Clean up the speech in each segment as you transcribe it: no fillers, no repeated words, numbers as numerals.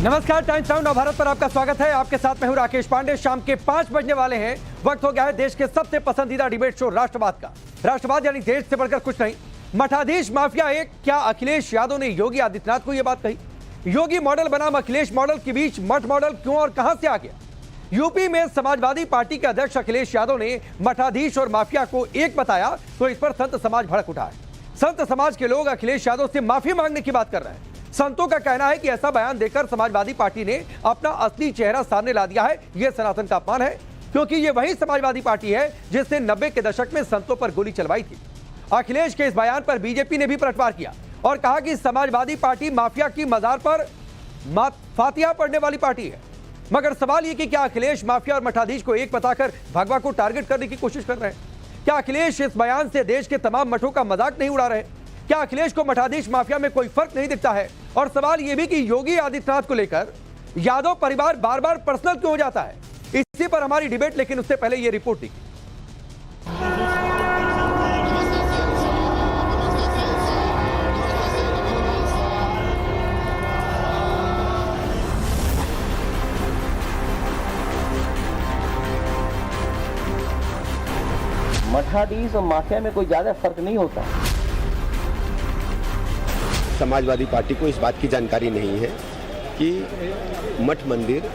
नमस्कार, times now Navbharat पर आपका स्वागत है। आपके साथ मैं हूं राकेश पांडे। शाम के 5 बजने वाले हैं। वक्त हो गया है देश के सबसे पसंदीदा डिबेट शो राष्ट्रवाद का। राष्ट्रवाद यानी देश से बढ़कर कुछ नहीं। मठाधीश माफिया एक, क्या अखिलेश यादव ने योगी आदित्यनाथ को यह बात कही? योगी मॉडल बनाम अखिलेश मॉडल के बीच मठ मॉडल क्यों और कहां से आ गया? यूपी में समाजवादी पार्टी के अध्यक्ष अखिलेश यादव ने मठाधीश और माफिया को एक बताया तो इस पर संत समाज भड़क उठा है। संत समाज के लोग अखिलेश यादव से माफी मांगने की बात कर रहे हैं। संतों का कहना है कि ऐसा बयान देकर समाजवादी पार्टी ने अपना असली चेहरा सामने ला दिया है। यह सनातन का अपमान है, क्योंकि यह वही समाजवादी पार्टी है जिसने 90 के दशक में संतों पर गोली चलवाई थी। अखिलेश के इस बयान पर बीजेपी ने भी पलटवार किया और कहा कि समाजवादी पार्टी माफिया की मजार पर फातिहा पढ़ने वाली पार्टी है। मगर सवाल यह कि क्या अखिलेश माफिया और मठाधीश को एक बताकर भगवा को टारगेट करने की कोशिश कर रहे हैं? क्या अखिलेश इस बयान से देश के तमाम मठों का मजाक नहीं उड़ा रहे? क्या अखिलेश को मठाधीश माफिया में कोई फर्क नहीं दिखता है? और सवाल यह भी कि योगी आदित्यनाथ को लेकर यादव परिवार बार बार पर्सनल क्यों हो जाता है? इसी पर हमारी डिबेट, लेकिन उससे पहले यह रिपोर्ट देखिए। मठाधीश और माफिया में कोई ज्यादा फर्क नहीं होता। समाजवादी पार्टी को इस बात की जानकारी नहीं है कि मठ मंदिर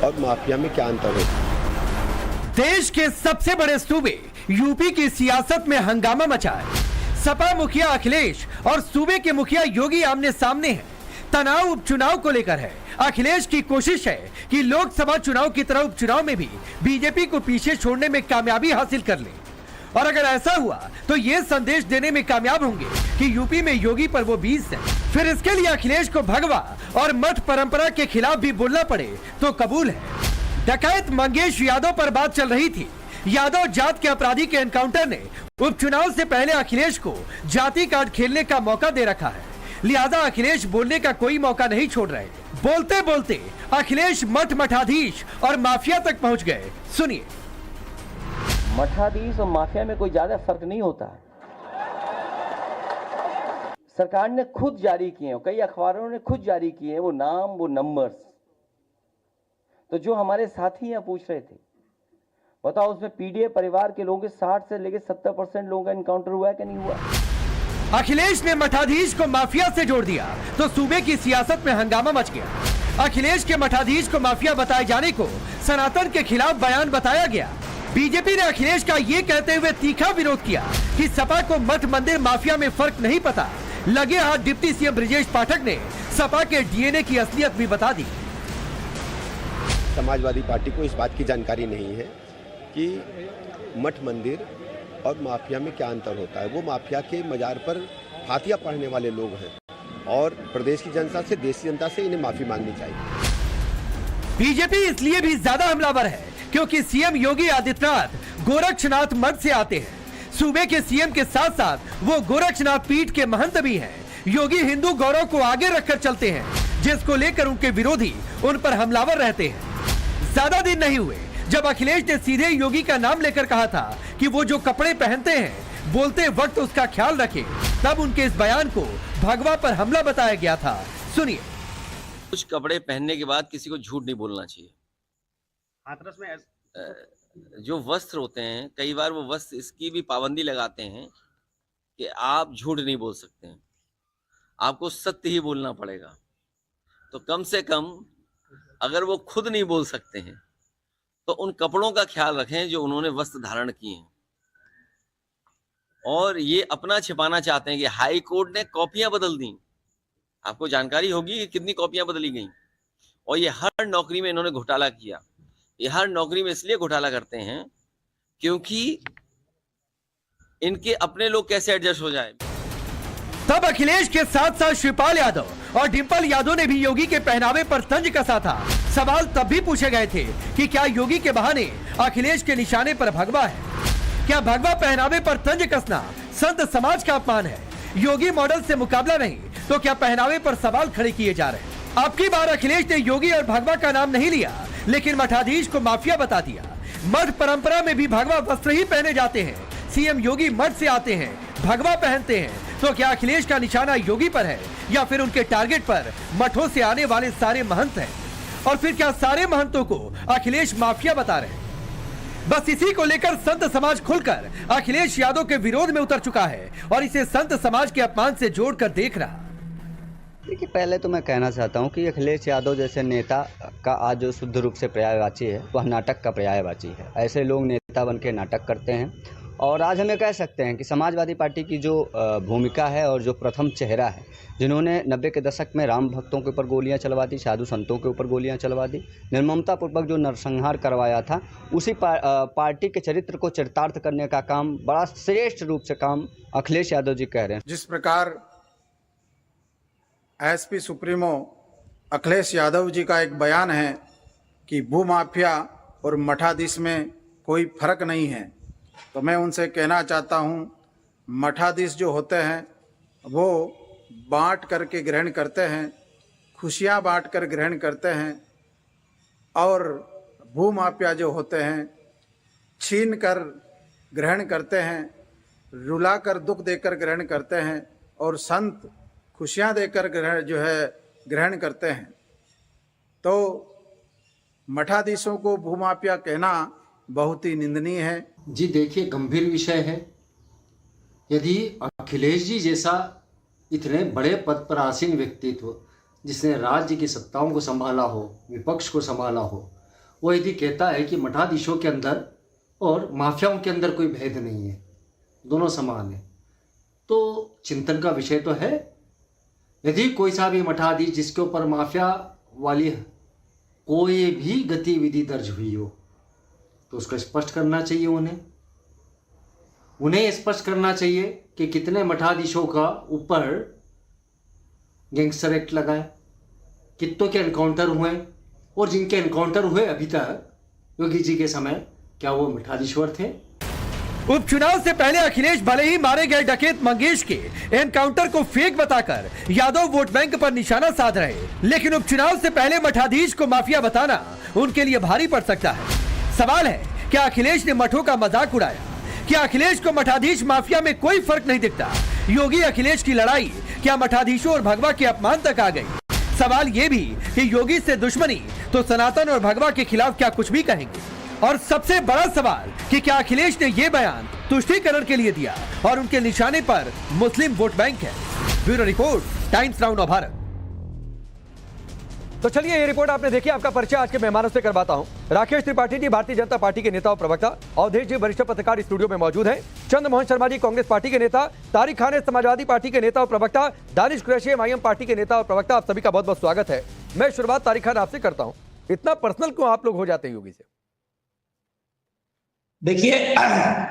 और माफिया में क्या अंतर है। देश के सबसे बड़े सूबे यूपी की सियासत में हंगामा मचा है। सपा मुखिया अखिलेश और सूबे के मुखिया योगी आमने सामने हैं। तनाव उपचुनाव को लेकर है। अखिलेश की कोशिश है कि लोकसभा चुनाव की तरह उपचुनाव में भी बीजेपी को पीछे छोड़ने में कामयाबी हासिल कर ले, और अगर ऐसा हुआ तो ये संदेश देने में कामयाब होंगे कि यूपी में योगी पर वो 20 है। फिर इसके लिए अखिलेश को भगवा और मठ परंपरा के खिलाफ भी बोलना पड़े तो कबूल है। डकैत मंगेश यादव पर बात चल रही थी। यादव जात के अपराधी के एनकाउंटर ने उपचुनाव से पहले अखिलेश को जाति कार्ड खेलने का मौका दे रखा है, लिहाजा अखिलेश बोलने का कोई मौका नहीं छोड़ रहे। बोलते बोलते अखिलेश मठ मठाधीश और माफिया तक पहुंच गए। सुनिए। मठाधीश और माफिया में कोई ज्यादा फर्क नहीं होता। सरकार ने खुद जारी किए हैं, कई अखबारों ने खुद जारी किए हैं वो नाम, वो नंबर्स। तो जो हमारे साथी यहाँ पूछ रहे थे, बताओ उसमें पीडीए परिवार के लोगों के 60 से लेकर 70% लोगों का एनकाउंटर हुआ है कि नहीं हुआ? अखिलेश ने मठाधीश को माफिया से जोड़ दिया तो सूबे की सियासत में हंगामा मच गया। अखिलेश के मठाधीश को माफिया बताए जाने को सनातन के खिलाफ बयान बताया गया। बीजेपी ने अखिलेश का ये कहते हुए तीखा विरोध किया कि सपा को मठ मंदिर माफिया में फर्क नहीं पता। लगे हाथ डिप्टी सीएम ब्रजेश पाठक ने सपा के डीएनए की असलियत भी बता दी। समाजवादी पार्टी को इस बात की जानकारी नहीं है कि मठ मंदिर और माफिया में क्या अंतर होता है। वो माफिया के मजार पर फातिहा पढ़ने वाले लोग हैं और प्रदेश की जनता से, देश की जनता से इन्हें माफी मांगनी चाहिए। बीजेपी इसलिए भी ज्यादा हमलावर है क्योंकि सीएम योगी आदित्यनाथ गोरक्षनाथ मठ से आते हैं। सूबे के सीएम के साथ साथ वो गोरक्षनाथ पीठ के महंत भी हैं। योगी हिंदू गौरव को आगे रखकर चलते हैं, जिसको लेकर उनके विरोधी उन पर हमलावर रहते हैं। ज्यादा दिन नहीं हुए जब अखिलेश ने सीधे योगी का नाम लेकर कहा था कि वो जो कपड़े पहनते हैं बोलते वक्त उसका ख्याल रखें, तब उनके इस बयान को भगवा पर हमला बताया गया था। सुनिए। कुछ कपड़े पहनने के बाद किसी को झूठ नहीं बोलना चाहिए। हाथरस में जो वस्त्र होते हैं, कई बार वो वस्त्र इसकी भी पाबंदी लगाते हैं कि आप झूठ नहीं बोल सकते हैं, आपको सत्य ही बोलना पड़ेगा। तो कम से कम अगर वो खुद नहीं बोल सकते हैं तो उन कपड़ों का ख्याल रखें जो उन्होंने वस्त्र धारण किए हैं। और ये अपना छिपाना चाहते हैं कि हाई कोर्ट ने कॉपियां बदल दी। आपको जानकारी होगी कि कितनी कॉपियां बदली गई। और ये हर नौकरी में इन्होंने घोटाला किया। ये हर नौकरी में इसलिए घोटाला करते हैं क्योंकि इनके अपने लोग कैसे एडजस्ट हो जाए। तब अखिलेश के साथ साथ शिवपाल यादव और डिंपल यादव ने भी योगी के पहनावे पर तंज कसा था। सवाल तब भी पूछे गए थे कि क्या योगी के बहाने अखिलेश के निशाने पर भगवा है? क्या भगवा पहनावे पर तंज कसना संत समाज का अपमान है? योगी मॉडल से मुकाबला नहीं तो क्या पहनावे पर सवाल खड़े किए जा रहे हैं? अब की बार अखिलेश ने योगी और भगवा का नाम नहीं लिया, लेकिन मठाधीश को माफिया बता दिया। मठ परंपरा में भी भगवा वस्त्र ही पहने जाते हैं। सीएम योगी मठ से आते हैं, भगवा पहनते हैं। तो क्या अखिलेश का निशाना योगी पर है या फिर उनके टारगेट पर मठों से आने वाले सारे महंत हैं? और फिर क्या सारे महंतों को अखिलेश माफिया बता रहे हैं? बस इसी को लेकर संत समाज खुलकर अखिलेश यादव के विरोध में उतर चुका है और इसे संत समाज के अपमान से जोड़कर देख रहा। देखिए, पहले तो मैं कहना चाहता हूं कि अखिलेश यादव जैसे नेता का आज जो शुद्ध रूप से पर्यायवाची है वह नाटक का पर्यायवाची है। ऐसे लोग नेता बनके नाटक करते हैं और आज हमें कह सकते हैं कि समाजवादी पार्टी की जो भूमिका है और जो प्रथम चेहरा है, जिन्होंने 90 के दशक में राम भक्तों के ऊपर गोलियां चलवा दी, साधु संतों के ऊपर गोलियां चलवा दी, निर्ममतापूर्वक जो नरसंहार करवाया था, उसी पार्टी के चरित्र को चरितार्थ करने का काम बड़ा श्रेष्ठ रूप से काम अखिलेश यादव जी कह रहे हैं। जिस प्रकार एसपी सुप्रीमो अखिलेश यादव जी का एक बयान है कि भूमाफिया और मठाधीश में कोई फर्क नहीं है, तो मैं उनसे कहना चाहता हूं, मठाधीश जो होते हैं वो बांट करके ग्रहण करते हैं, खुशियां बांट कर ग्रहण करते हैं, और भूमाफिया जो होते हैं छीन कर ग्रहण करते हैं, रुला कर दुख देकर ग्रहण करते हैं, और संत खुशियां देकर ग्रहण करते हैं। तो मठाधीशों को भूमाफिया कहना बहुत ही निंदनीय है। जी देखिए, गंभीर विषय है। यदि अखिलेश जी जैसा इतने बड़े पद पर आसीन व्यक्तित्व, जिसने राज्य की सत्ताओं को संभाला हो, विपक्ष को संभाला हो, वो यदि कहता है कि मठाधीशों के अंदर और माफियाओं के अंदर कोई भेद नहीं है, दोनों समान है, तो चिंतन का विषय तो है। यदि कोई सा भी मठाधीश जिसके ऊपर माफिया वाली कोई भी गतिविधि दर्ज हुई हो तो उसको स्पष्ट करना चाहिए। उन्हें स्पष्ट करना चाहिए कि कितने मठाधीशों का ऊपर गैंगस्टर एक्ट लगा है, कितनों के एनकाउंटर हुए, और जिनके एनकाउंटर हुए अभी तक योगी जी के समय, क्या वो मठाधीश्वर थे? उपचुनाव से पहले अखिलेश भले ही मारे गए डकैत मंगेश के एनकाउंटर को फेक बताकर यादव वोट बैंक पर निशाना साध रहे, लेकिन उपचुनाव से पहले मठाधीश को माफिया बताना उनके लिए भारी पड़ सकता है। सवाल है, क्या अखिलेश ने मठों का मजाक उड़ाया? क्या अखिलेश को मठाधीश माफिया में कोई फर्क नहीं दिखता? योगी अखिलेश की लड़ाई क्या मठाधीशों और भगवा के अपमान तक आ गई? सवाल ये भी कि योगी से दुश्मनी तो सनातन और भगवा के खिलाफ क्या कुछ भी कहेंगे? और सबसे बड़ा सवाल कि क्या अखिलेश ने ये बयान तुष्टीकरण के लिए दिया और उनके निशाने पर मुस्लिम वोट बैंक है? ब्यूरो रिपोर्ट, टाइम्स नाउ नव भारत। तो चलिए, ये रिपोर्ट आपने देखी। आपका परिचय आज के मेहमानों से करवाता हूं। राकेश त्रिपाठी जी भारतीय जनता पार्टी के नेता और प्रवक्ता, अवधेश जी वरिष्ठ पत्रकार स्टूडियो में मौजूद हैं, चंद्रमोहन शर्मा जी कांग्रेस पार्टी के नेता, तारिक खान समाजवादी पार्टी के नेता और प्रवक्ता, दानिश कुरैशी एमआईएम पार्टी के नेता और प्रवक्ता। आप सभी का बहुत बहुत स्वागत है। मैं शुरुआत तारिक खान आपसे करता हूं। इतना पर्सनल क्यों आप लोग हो जाते हैं योगी से? देखिए,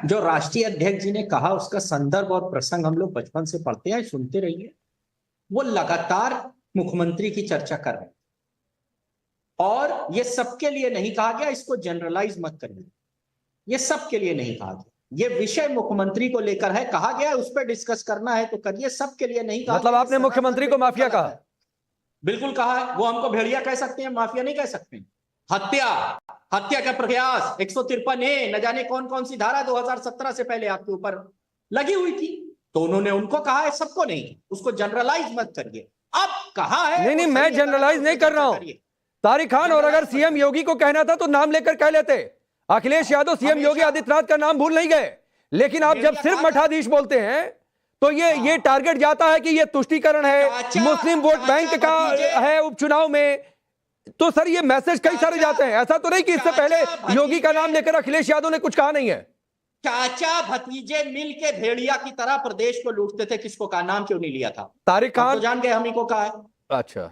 जो राष्ट्रीय अध्यक्ष जी ने कहा उसका संदर्भ और प्रसंग हम लोग बचपन से पढ़ते हैं, सुनते रहिए। वो लगातार मुख्यमंत्री की चर्चा कर रहे हैं और ये सबके लिए नहीं कहा गया, इसको जनरलाइज मत करिए, ये सबके लिए नहीं कहा गया। ये विषय मुख्यमंत्री को लेकर है, कहा गया है उस पर डिस्कस करना है तो करिए, सबके लिए नहीं कहा। मतलब आपने मुख्यमंत्री को माफिया कहा? बिल्कुल कहा है। वो हमको भेड़िया कह सकते हैं, माफिया नहीं कह सकते। हत्या का प्रयास 153A, न जाने कौन कौन सी धारा 2017 से पहले आपके ऊपर लगी हुई थी, तो उन्होंने उनको कहा है, सबको नहीं। उसको जनरलाइज मत करिए। अब कहा है नहीं, मैं जनरलाइज नहीं कर रहा हूं तारिक खान, और अगर सीएम योगी को कहना था तो नाम लेकर कह लेते। अखिलेश यादव सीएम योगी आदित्यनाथ का नाम भूल नहीं गए, लेकिन आप जब सिर्फ मठाधीश बोलते हैं तो ये टारगेट जाता है कि ये तुष्टीकरण है, मुस्लिम वोट बैंक का है उपचुनाव में। तो सर, ये मैसेज कई सारे जाते हैं। ऐसा तो नहीं कि इससे पहले योगी का नाम लेकर अखिलेश यादव ने कुछ कहा नहीं है। चाचा भतीजे मिल के भेड़िया की तरह प्रदेश को लूटते थे, किसको कहा? नाम क्यों नहीं लिया था? तारिक खान तो जान गए हम ही को कहा है। अच्छा,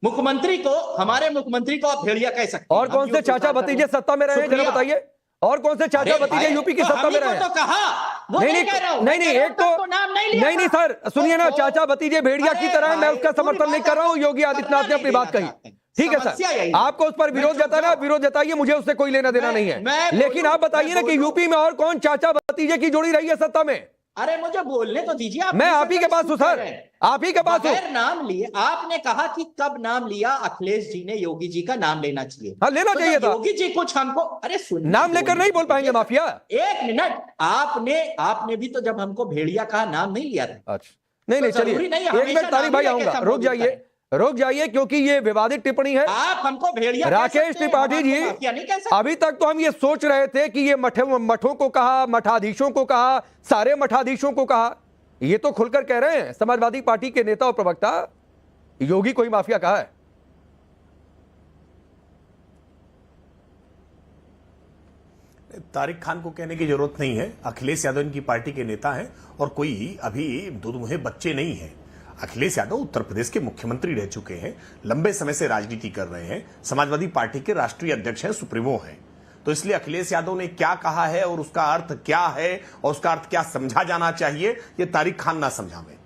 मुख्यमंत्री को, हमारे मुख्यमंत्री को आप भेड़िया कह सकते हैं। और कौन से चाचा भतीजे सत्ता में रहे हैं, जरा बताइए? और कौन से चाचा भतीजे यूपी की सत्ता में रहे हैं? तो कहा नहीं, एक तो नहीं सर, सुनिए ना, चाचा भतीजे भेड़िया की तरह है, मैं उसका समर्थन नहीं कर रहा हूं। योगी आदित्यनाथ ने अपनी बात कही, ठीक है सर, आपको उस पर विरोध जताना, विरोध जताइए, मुझे उससे कोई लेना देना नहीं है। लेकिन आप बताइए ना कि यूपी में और कौन चाचा भतीजे की जोड़ी रही है सत्ता में? अरे मुझे बोलने तो दीजिए। मैं आप ही के पास हूं सर, आप ही के पास हूं। बगैर नाम लिए आपने कहा कि कब नाम लिया अखिलेश जी ने योगी जी का नाम लेना चाहिए। हाँ, लेना तो चाहिए था। योगी जी कुछ हमको, अरे सुन, नाम लेकर नहीं बोल पाएंगे माफिया। एक मिनट, आपने भी तो जब हमको भेड़िया कहा नाम नहीं लिया था। अच्छा, नहीं चलिए जरूरी नहीं एक मिनट तारिक भाई आऊंगा, रुक जाइए क्योंकि ये विवादित टिप्पणी है। आप हमको भेड़िया राकेश त्रिपाठी जी, अभी तक तो हम ये सोच रहे थे कि ये मठों को कहा, मठाधीशों को कहा, सारे मठाधीशों को कहा, ये तो खुलकर कह रहे हैं समाजवादी पार्टी के नेता और प्रवक्ता योगी कोई माफिया कहा है। तारिक खान को कहने की जरूरत नहीं है, अखिलेश यादव इनकी पार्टी के नेता हैं और कोई अभी दुधमुहे बच्चे नहीं हैं। अखिलेश यादव उत्तर प्रदेश के मुख्यमंत्री रह चुके हैं, लंबे समय से राजनीति कर रहे हैं, समाजवादी पार्टी के राष्ट्रीय अध्यक्ष हैं, सुप्रीमो हैं। तो इसलिए अखिलेश यादव ने क्या कहा है और उसका अर्थ क्या है और उसका अर्थ क्या समझा जाना चाहिए, ये तारिक खान ना समझावे।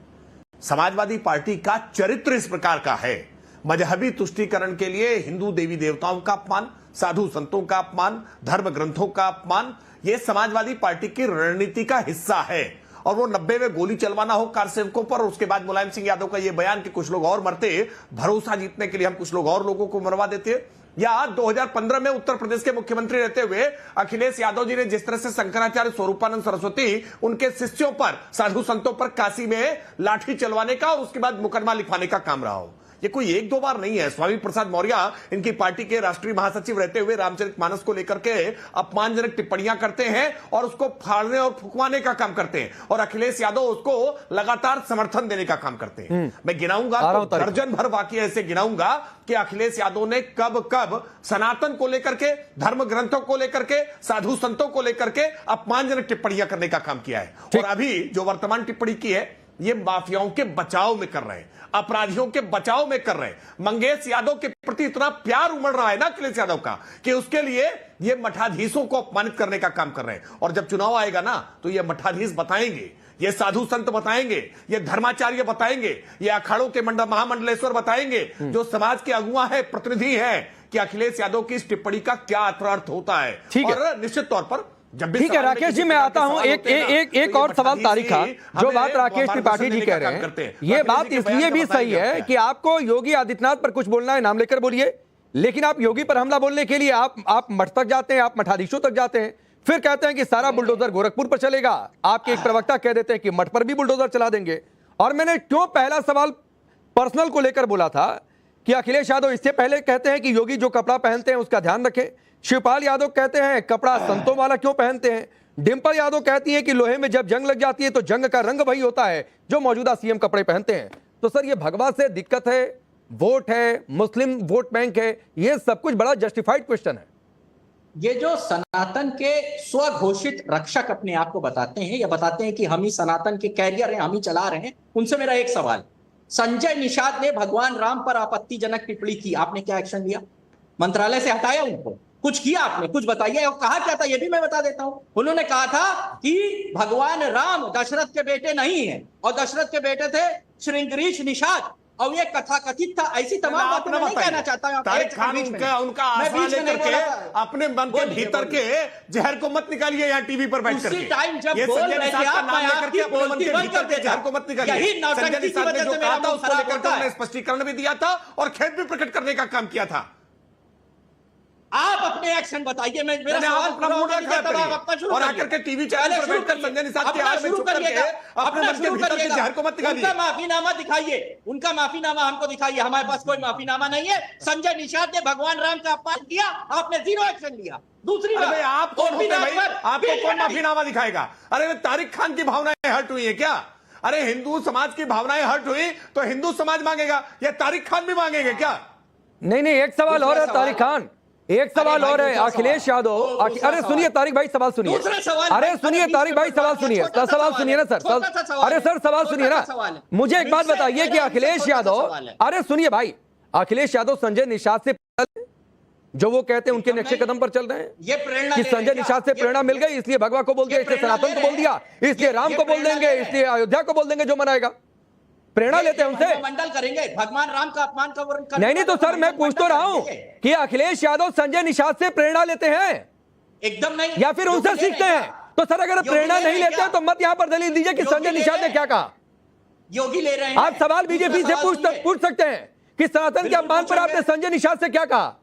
समाजवादी पार्टी का चरित्र इस प्रकार का है, मजहबी तुष्टीकरण के लिए हिंदू देवी देवताओं का अपमान, साधु संतों का अपमान, धर्म ग्रंथों का अपमान, यह समाजवादी पार्टी की रणनीति का हिस्सा है। और वो 90 में गोली चलवाना हो कार सेवकों पर, उसके बाद मुलायम सिंह यादव का यह बयान कि कुछ लोग और मरते, भरोसा जीतने के लिए हम कुछ लोग और लोगों को मरवा देते, या 2015 में उत्तर प्रदेश के मुख्यमंत्री रहते हुए अखिलेश यादव जी ने जिस तरह से शंकराचार्य स्वरूपानंद सरस्वती उनके शिष्यों पर, साधु संतों पर काशी में लाठी चलवाने का और उसके बाद मुकदमा लिखवाने का काम रहा हो। ये कोई एक दो बार नहीं है। स्वामी प्रसाद मौर्य इनकी पार्टी के राष्ट्रीय महासचिव रहते हुए रामचरितमानस को लेकर के अपमानजनक टिप्पणियां करते हैं और उसको फाड़ने और फुकवाने का काम करते हैं, और अखिलेश यादव उसको लगातार समर्थन देने का काम करते हैं। मैं गिनाऊंगा तो दर्जन भर वाकये ऐसे गिनाऊंगा कि अखिलेश यादव ने कब कब सनातन को लेकर के, धर्म ग्रंथों को लेकर के, साधु संतों को लेकर के अपमानजनक टिप्पणियां करने का काम किया है। और अभी जो वर्तमान टिप्पणी की है ये माफियाओं के बचाव में कर रहे हैं, अपराधियों के बचाव में कर रहे हैं। मंगेश यादव के प्रति इतना प्यार उमड़ रहा है ना अखिलेश यादव का कि उसके लिए ये मठाधीशों को अपमानित करने का काम कर रहे हैं। और जब चुनाव आएगा ना तो ये मठाधीश बताएंगे, ये साधु संत बताएंगे, ये धर्माचार्य बताएंगे, ये अखाड़ों के महामंडलेश्वर बताएंगे, जो समाज के अगुआ है, प्रतिनिधि है, कि अखिलेश यादव की इस टिप्पणी का क्या अर्थ होता है। और निश्चित तौर पर ठीक है राकेश जी, मैं आता हूं एक और सवाल तारिक खान, जो बात राकेश त्रिपाठी जी कह रहे हैं, ये बात इसलिए भी सही है कि आपको योगी आदित्यनाथ पर कुछ बोलना है, नाम लेकर बोलिए, लेकिन आप योगी पर हमला बोलने के लिए आप मठ तक जाते हैं, आप मठाधीशों तक जाते हैं, फिर कहते हैं कि सारा बुलडोजर गोरखपुर पर चलेगा। आपके एक प्रवक्ता कह देते हैं कि मठ पर भी बुलडोजर चला देंगे। और मैंने क्यों पहला सवाल पर्सनल को लेकर बोला था कि अखिलेश यादव इससे पहले कहते हैं कि योगी जो कपड़ा पहनते हैं उसका ध्यान रखें, शिवपाल यादव कहते हैं कपड़ा संतों वाला क्यों पहनते हैं, डिंपल यादव कहती है कि लोहे में जब जंग लग जाती है तो जंग का रंग वही होता है जो मौजूदा सीएम कपड़े पहनते हैं। तो सर ये भगवा से दिक्कत है, वोट है, मुस्लिम वोट बैंक है, ये सब कुछ बड़ा जस्टिफाइड क्वेश्चन है। ये जो सनातन के स्वघोषित रक्षक अपने आप को बताते हैं या बताते हैं कि हम ही सनातन के कैरियर हैं, हम ही चला रहे हैं, उनसे मेरा एक सवाल, संजय निषाद ने भगवान राम पर आपत्तिजनक टिप्पणी की, आपने क्या एक्शन लिया? मंत्रालय से हटाया उनको? कुछ किया आपने? कुछ बताइए। और कहा क्या था ये भी मैं बता देता हूं। उन्होंने कहा था कि भगवान राम दशरथ के बेटे नहीं है और दशरथ के बेटे थे श्रृंगरीश निषाद, और ये कथा कथित था। ऐसी तमाम बातें मैं नहीं कहना चाहता। तारिक खान उनका आसरा लेकर के अपने मन के भीतर के जहर को मत निकालिए यहाँ टीवी पर बैठ करके। टाइम जब बोल रहे थे आप, मैं आपकी बोलती बंद कर देता। जहर को मत निकालिए। यही नौटंकी की वजह से मेरा उसको लेकर के उन्होंने स्पष्टीकरण भी दिया था और खेद भी प्रकट करने का काम किया था। आप अपने एक्शन बताइए। मैं मेरा सवाल अपना मूड अपना शुरू और आकर के टीवी चैनल पर बैठकर संजय निषाद के हाल में चुप करके अपने मन के भीतर के जहर को मत निकालिए। उनका माफीनामा दिखाइए, उनका माफीनामा हमको दिखाइए। हमारे पास कोई माफीनामा नहीं है। संजय निषाद ने भगवान राम का अपमान किया, आपने जीरो एक्शन लिया। दूसरी बात, आप कौन होते भाई? आपको कौन माफीनामा दिखाएगा? अरे तारिक खान की भावनाएं हर्ट हुई है क्या? अरे हिंदू समाज की भावनाएं हर्ट हुई तो हिंदू समाज मांगेगा या तारिक खान भी मांगेंगे क्या? नहीं, एक सवाल और है तारिक खान, एक सवाल और है। अखिलेश यादव, अरे सुनिए तारिक भाई सवाल सुनिए, अरे सुनिए तारिक भाई सवाल सुनिए, सवाल सुनिए ना सर, अरे सर सवाल सुनिए ना। मुझे एक बात बताइए कि अखिलेश यादव, अरे सुनिए भाई, अखिलेश यादव संजय निषाद से जो वो कहते हैं उनके नक्शे कदम पर चल रहे हैं, ये प्रेरणा कि संजय निषाद से प्रेरणा मिल गई इसलिए भगवा को बोल दिया, इसलिए सनातन को बोल दिया, इसलिए राम को बोल देंगे, इसलिए अयोध्या को बोल देंगे, जो मनाएगा प्रेरणा लेते हैं उनसे। मंडल करेंगे भगवान राम का अपमान का वर्णन। नहीं तो सर मैं पूछ तो रहा हूं कि अखिलेश यादव संजय निषाद से प्रेरणा लेते हैं एकदम नहीं, या फिर उनसे सीखते हैं? तो सर अगर प्रेरणा नहीं लेते हैं तो मत यहां पर दलील दीजिए कि संजय निषाद ने क्या कहा। योगी ले रहे हैं। आप सवाल बीजेपी से पूछ सकते हैं कि सनातन के अपमान पर आपने संजय निषाद से क्या कहा,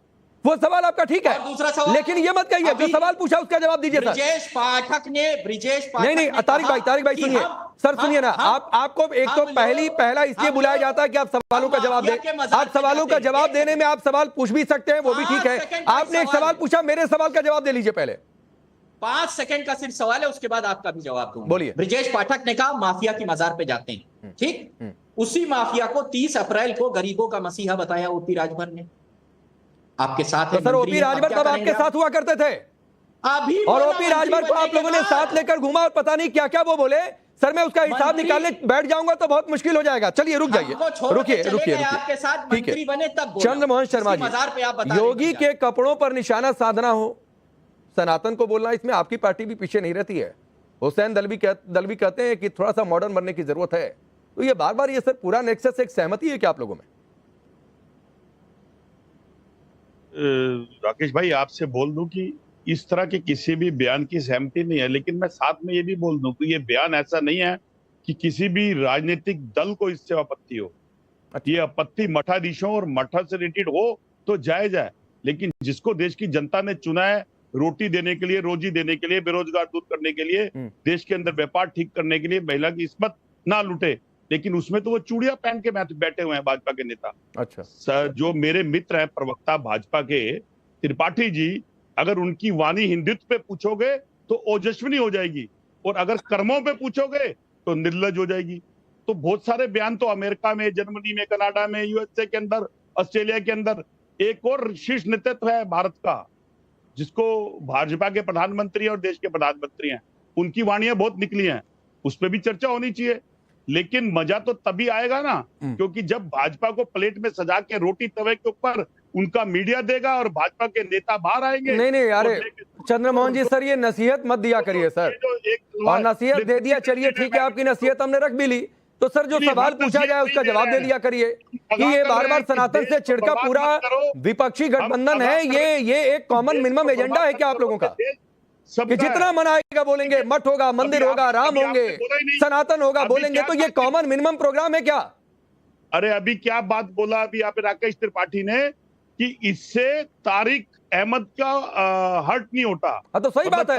वो सवाल आपका ठीक है, दूसरा सवाल, लेकिन ये मत कहिए जो सवाल पूछा उसका जवाब दीजिए सर। ब्रिजेश पाठक नहीं तारिक भाई सुनिए सर, सुनिए ना, आपको एक तो पहला इसलिए बुलाया जाता है कि आप सवालों का जवाब दें। आप सवालों का जवाब देने में आप सवाल पूछ भी सकते हैं, वो भी ठीक है। आपने एक सवाल पूछा, मेरे सवाल का जवाब दे लीजिए पहले। 5 सेकंड का सिर्फ सवाल है, उसके बाद आपका भी जवाब दूंगा। बोलिए। ब्रिजेश पाठक ने कहा माफिया की मजार पे जाते हैं, ठीक। उसी माफिया को 30 अप्रैल को गरीबों का मसीहा बताया ओपी राजभर ने। आपके साथ है तो सर ओपी राजभर तब आपके साथ हुआ करते थे अभी, और ओपी राजभर को आप लोगों ने साथ लेकर घुमा और पता नहीं क्या क्या वो बोले। सर मैं उसका हिसाब निकालने बैठ जाऊंगा तो बहुत मुश्किल हो जाएगा। चलिए रुक जाइए, रुकिए आपके साथ मंत्री बने तब चंद्रमोहन शर्मा जी, योगी के कपड़ों पर निशाना साधना हो, सनातन को बोलना, इसमें आपकी पार्टी भी पीछे नहीं रहती है। हुसैन दलवी कहते हैं कि थोड़ा सा मॉडर्न बनने की जरूरत है। तो ये बार बार ये सर पूरा नेक्सस एक सहमति है क्या आप लोगों में? राकेश भाई आपसे बोल दूं कि इस तरह के किसी भी बयान की सहमति नहीं है, लेकिन मैं साथ में ये भी बोल दूं कि ये बयान ऐसा नहीं है कि किसी भी राजनीतिक दल को इससे आपत्ति हो। ये आपत्ति मठाधीशों और मठा से रिलेटेड हो तो जायज है, लेकिन जिसको देश की जनता ने चुना है रोटी देने के लिए, रोजी देने के लिए, बेरोजगार दूर करने के लिए, देश के अंदर व्यापार ठीक करने के लिए, महिला की इस्मत ना लूटे, लेकिन उसमें तो वो चूड़ियां पहन के बैठे हुए हैं भाजपा के नेता। अच्छा सर, जो मेरे मित्र हैं प्रवक्ता भाजपा के त्रिपाठी जी, अगर उनकी वाणी हिंदुत्व पे पूछोगे तो ओजस्विनी हो जाएगी, और अगर कर्मों पे पूछोगे तो निर्लज हो जाएगी। तो बहुत सारे बयान तो अमेरिका में, जर्मनी में, कनाडा में, यूएसए के अंदर, ऑस्ट्रेलिया के अंदर एक और शीर्ष नेतृत्व है भारत का, जिसको भाजपा के प्रधानमंत्री और देश के प्रधानमंत्री हैं, उनकी वाणियां बहुत निकली हैं, उस पर भी चर्चा होनी चाहिए। लेकिन मजा तो तभी आएगा ना, क्योंकि जब भाजपा को प्लेट में सजा के रोटी तवे के ऊपर उनका मीडिया देगा और भाजपा के नेता बाहर आएंगे। नहीं अरे चंद्रमोहन जी सर, ये नसीहत मत दिया करिए सर, और नसीहत दे दिया, चलिए ठीक है, आपकी नसीहत हमने रख भी ली, तो सर जो सवाल पूछा जाए उसका जवाब दे दिया करिए कि ये बार बार सनातन से चिढ़का पूरा विपक्षी गठबंधन है, ये एक कॉमन मिनिमम एजेंडा है क्या आप लोगों का, कि जितना मनाएगा बोलेंगे, मठ होगा, मंदिर होगा, राम होंगे, सनातन होगा बोलेंगे, तो ये कॉमन मिनिमम प्रोग्राम है क्या? अरे अभी क्या बात बोला अभी आप राकेश त्रिपाठी ने कि इससे तारिक अहमद का हर्ट नहीं होता। हाँ तो सही बात है,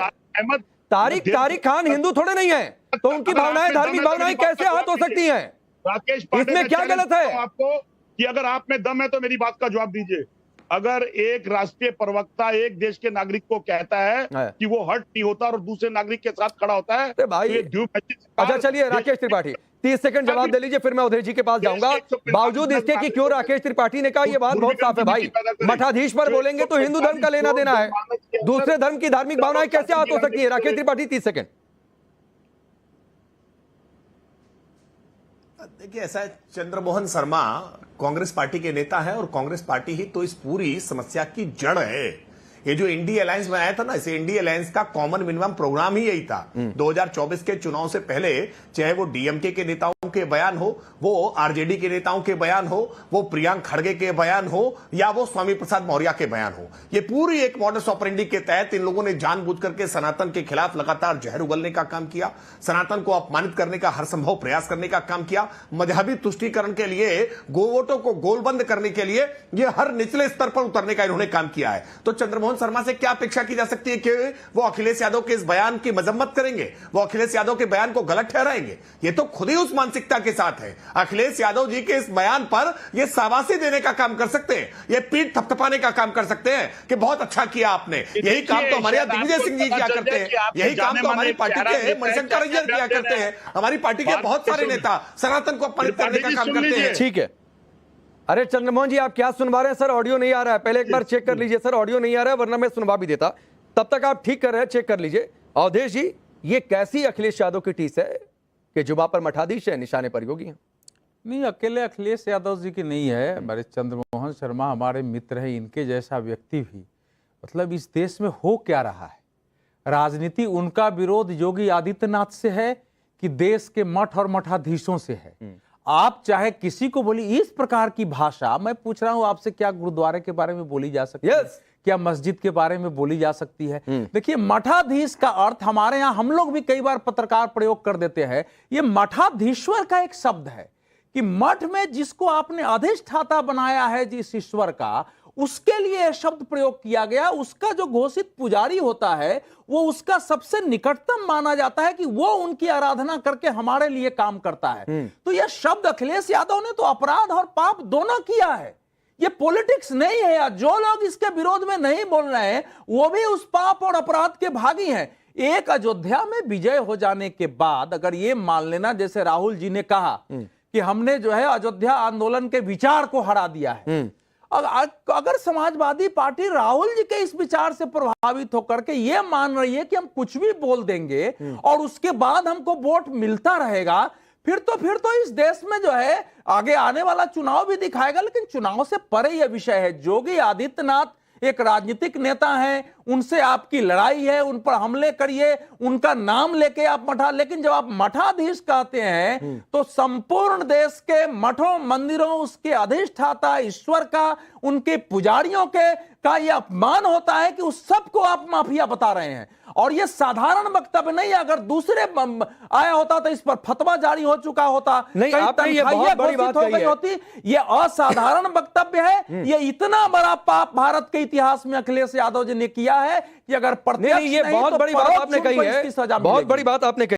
तारिक खान हिंदू थोड़े नहीं है, तो उनकी भावनाएं, धार्मिक भावनाएं कैसे हाथ हो सकती हैं? राकेश, इसमें क्या गलत है आपको कि अगर आप में दम है तो मेरी बात का जवाब दीजिए। अगर एक राष्ट्रीय प्रवक्ता एक देश के नागरिक को कहता है कि वो हर्ट नहीं होता और दूसरे नागरिक के साथ खड़ा होता है, तो भाई अच्छा चलिए राकेश त्रिपाठी 30 सेकंड जवाब दे लीजिए, फिर मैं उदय जी के पास जाऊंगा। बावजूद इसके कि क्यों राकेश त्रिपाठी ने कहा, यह बात बहुत साफ है भाई, मठाधीश पर बोलेंगे तो हिंदू धर्म का लेना देना है, दूसरे धर्म की धार्मिक भावनाएं कैसे हाथ हो सकती है? राकेश त्रिपाठी 30 सेकंड। देखिए ऐसा है, चंद्रमोहन शर्मा कांग्रेस पार्टी के नेता है और कांग्रेस पार्टी ही तो इस पूरी समस्या की जड़ है। ये जो इंडी अलायंस बनाया था ना, इसे इंडी अलायंस का कॉमन मिनिमम प्रोग्राम ही यही था। 2024 के चुनाव से पहले चाहे वो डीएमके के नेताओं के बयान हो, वो आरजेडी के नेताओं के बयान हो, वो प्रियंक खड़गे के बयान हो, या वो स्वामी प्रसाद मौर्य के बयान हो, ये पूरी एक मॉडस ऑपरेंडी के तहत इन लोगों ने जानबूझ करके सनातन के खिलाफ लगातार जहर उगलने का काम किया, सनातन को अपमानित करने का हर संभव प्रयास करने का काम किया, मजहबी तुष्टीकरण के लिए, गोवोटों को गोलबंद करने के लिए ये हर निचले स्तर पर उतरने का इन्होंने काम किया है। तो चंद्रमोहन शर्मा से क्या अपेक्षा की जा सकती है कि वो अखिलेश यादव के इस बयान की मजम्मत करेंगे, वो अखिलेश यादव के बयान को गलत ठहराएंगे? ये तो खुद ही उस मानसिकता के साथ है। अखिलेश यादव जी के इस बयान पर ये शाबाशी देने का काम कर सकते हैं, ये पीठ थपथपाने का काम कर सकते हैं कि बहुत अच्छा किया आपने। यही काम तो हमारे दिग्विजय सिंह जी किया करते हैं, यही काम तो हमारी पार्टी के मणिशंकर अय्यर किया करते हैं, हमारी पार्टी के बहुत सारे नेता सनातन को अपमानित करने का काम करते हैं। ठीक है, अरे चंद्रमोहन जी आप क्या सुनवा रहे हैं सर? ऑडियो नहीं आ रहा है, पहले एक बार चेक कर लीजिए सर, ऑडियो नहीं आ रहा है, वरना मैं सुनवा भी देता। तब तक आप ठीक कर रहे हैं, चेक कर लीजिए। अवधेश जी, ये कैसी अखिलेश यादव की टीस है कि जुबा पर मठाधीश है, निशाने पर योगी हैं? नहीं, अकेले अखिलेश यादव जी की नहीं है, हमारे चंद्रमोहन शर्मा हमारे मित्र हैं, इनके जैसा व्यक्ति भी, मतलब इस देश में हो क्या रहा है? राजनीति उनका विरोध योगी आदित्यनाथ से है कि देश के मठ और मठाधीशों से है? आप चाहे किसी को बोली, इस प्रकार की भाषा, मैं पूछ रहा हूं आपसे, क्या गुरुद्वारे के बारे में बोली जा सकती है? क्या मस्जिद के बारे में बोली जा सकती है? देखिए, मठाधीश का अर्थ हमारे यहाँ हम लोग भी कई बार पत्रकार प्रयोग कर देते हैं। ये मठाधीश्वर का एक शब्द है कि मठ में जिसको आपने अधिष्ठाता बनाया है जिस ईश्वर का, उसके लिए यह शब्द प्रयोग किया गया। उसका जो घोषित पुजारी होता है वो उसका सबसे निकटतम माना जाता है कि वो उनकी आराधना करके हमारे लिए काम करता है। तो यह शब्द अखिलेश यादव ने तो अपराध और पाप दोनों किया है। ये पॉलिटिक्स नहीं है यार। जो लोग इसके विरोध में नहीं बोल रहे हैं वो भी उस पाप और अपराध के भागी हैं। एक अयोध्या में विजय हो जाने के बाद अगर ये मान लेना, जैसे राहुल जी ने कहा कि हमने जो है अयोध्या आंदोलन के विचार को हरा दिया है, अगर समाजवादी पार्टी राहुल जी के इस विचार से प्रभावित होकर के ये मान रही है कि हम कुछ भी बोल देंगे और उसके बाद हमको वोट मिलता रहेगा, फिर तो इस देश में जो है आगे आने वाला चुनाव भी दिखाएगा। लेकिन चुनाव से परे यह विषय है। योगी आदित्यनाथ एक राजनीतिक नेता हैं, उनसे आपकी लड़ाई है, उन पर हमले करिए, उनका नाम लेके आप लेकिन जब आप मठाधीश कहते हैं तो संपूर्ण देश के मठों मंदिरों, उसके अधिष्ठाता ईश्वर का, उनके पुजारियों का यह अपमान होता है कि उस सबको आप माफिया बता रहे हैं। और यह साधारण वक्तव्य नहीं है। अगर दूसरे आया होता तो इस पर फतवा जारी हो चुका होता, नहीं, आपने ये बहुत बड़ी बात कही होती। यह असाधारण वक्तव्य है। यह इतना बड़ा पाप भारत के इतिहास में अखिलेश यादव जी ने किया है कि अगर प्रत्यक्ष ये बहुत बड़ी बात आपने कही है, बहुत बड़ी बात आपने कही।